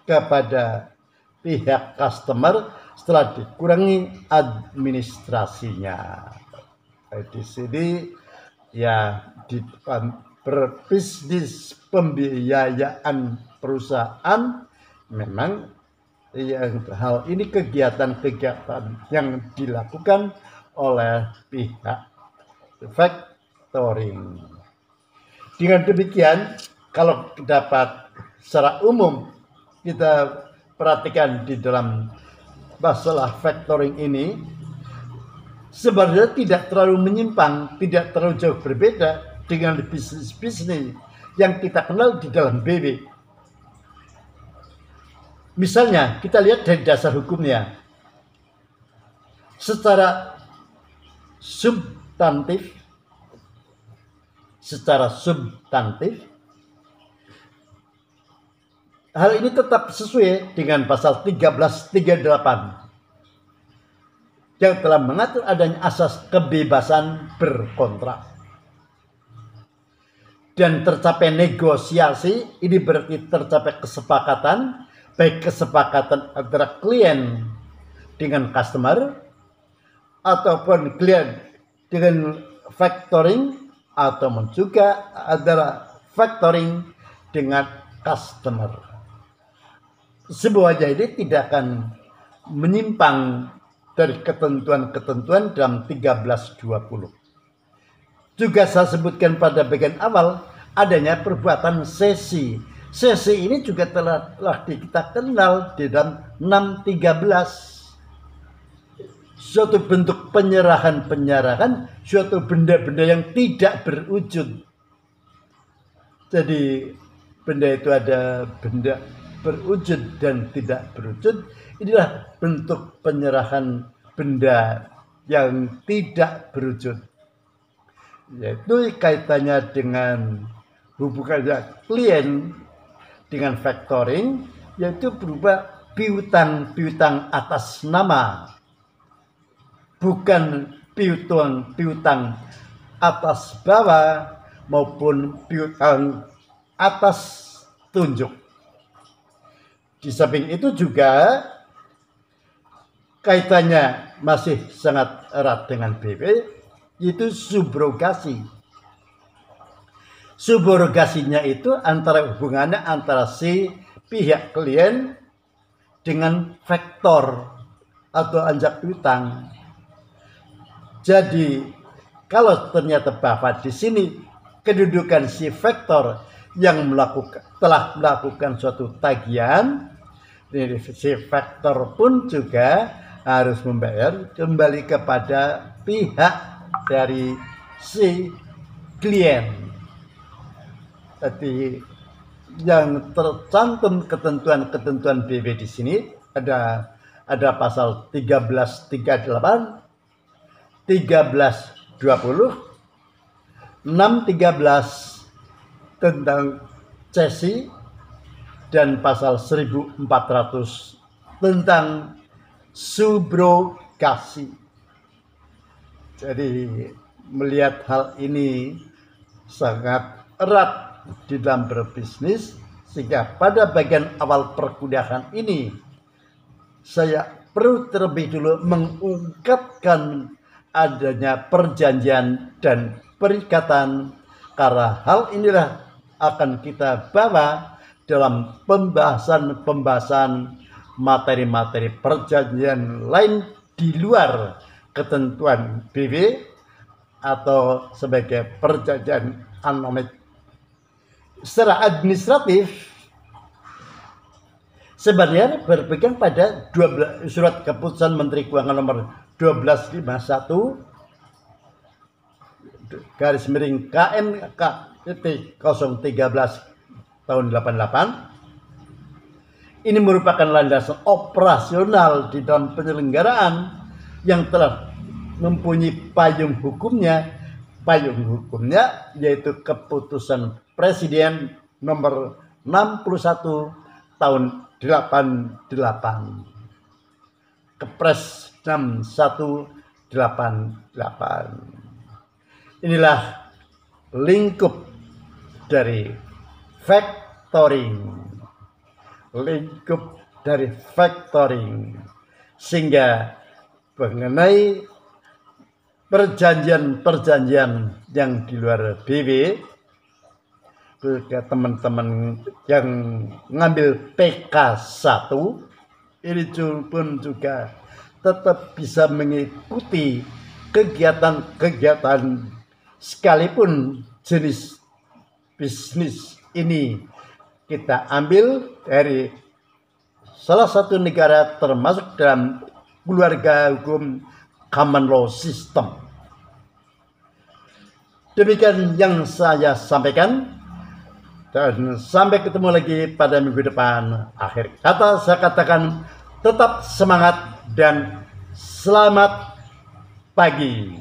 kepada pihak customer setelah dikurangi administrasinya. Di sini ya di berbisnis pembiayaan perusahaan memang hal ini kegiatan-kegiatan yang dilakukan oleh pihak factoring. Dengan demikian, kalau dapat secara umum kita perhatikan di dalam masalah factoring ini, sebenarnya tidak terlalu menyimpang, tidak terlalu jauh berbeda dengan bisnis-bisnis yang kita kenal di dalam BW. Misalnya, kita lihat dari dasar hukumnya. Secara substantif, hal ini tetap sesuai dengan pasal 1338 yang telah mengatur adanya asas kebebasan berkontrak. Dan tercapai negosiasi, ini berarti tercapai kesepakatan, baik kesepakatan antara klien dengan customer, ataupun klien dengan factoring, atau juga antara factoring dengan customer. Sebuah ini tidak akan menyimpang dari ketentuan-ketentuan dalam 1320. Juga saya sebutkan pada bagian awal adanya perbuatan sesi. Sesi ini juga telah kita kenal di dalam 613. Suatu bentuk penyerahan, suatu benda-benda yang tidak berwujud. Jadi benda itu ada benda berwujud dan tidak berwujud. Inilah bentuk penyerahan benda yang tidak berwujud. Yaitu kaitannya dengan hubungannya klien dengan factoring, yaitu berupa piutang atas nama, bukan piutang atas bawah maupun piutang atas tunjuk. Di samping itu juga kaitannya masih sangat erat dengan BW, yaitu subrogasi. Subrogasinya itu hubungannya antara si pihak klien dengan faktor atau anjak piutang. Jadi kalau ternyata bahwa di sini kedudukan si faktor yang telah melakukan suatu tagihan, si faktor pun juga harus membayar kembali kepada pihak dari si klien. Jadi yang tercantum ketentuan-ketentuan BW di sini ada pasal 1338, 1320, 613 tentang cesi, dan pasal 1400 tentang subrogasi. Jadi melihat hal ini sangat erat di dalam berbisnis, sehingga pada bagian awal perkuliahan ini saya perlu terlebih dulu mengungkapkan adanya perjanjian dan perikatan, karena hal inilah akan kita bawa dalam pembahasan materi-materi perjanjian lain di luar ketentuan BW atau sebagai perjanjian anonim. Secara administratif sebenarnya berpegang pada surat keputusan Menteri Keuangan nomor 1251 garis miring KMK-013 tahun 88. Ini merupakan landasan operasional di dalam penyelenggaraan yang telah mempunyai payung hukumnya yaitu keputusan Presiden nomor 61 tahun 88, Kepres 6188. Inilah lingkup dari factoring, sehingga mengenai perjanjian yang di luar BW, ke teman-teman yang ngambil PK1 ini pun juga tetap bisa mengikuti kegiatan sekalipun jenis bisnis ini kita ambil dari salah satu negara termasuk dalam keluarga hukum common law system. Demikian yang saya sampaikan, dan sampai ketemu lagi pada minggu depan. Akhir kata saya katakan tetap semangat dan selamat pagi.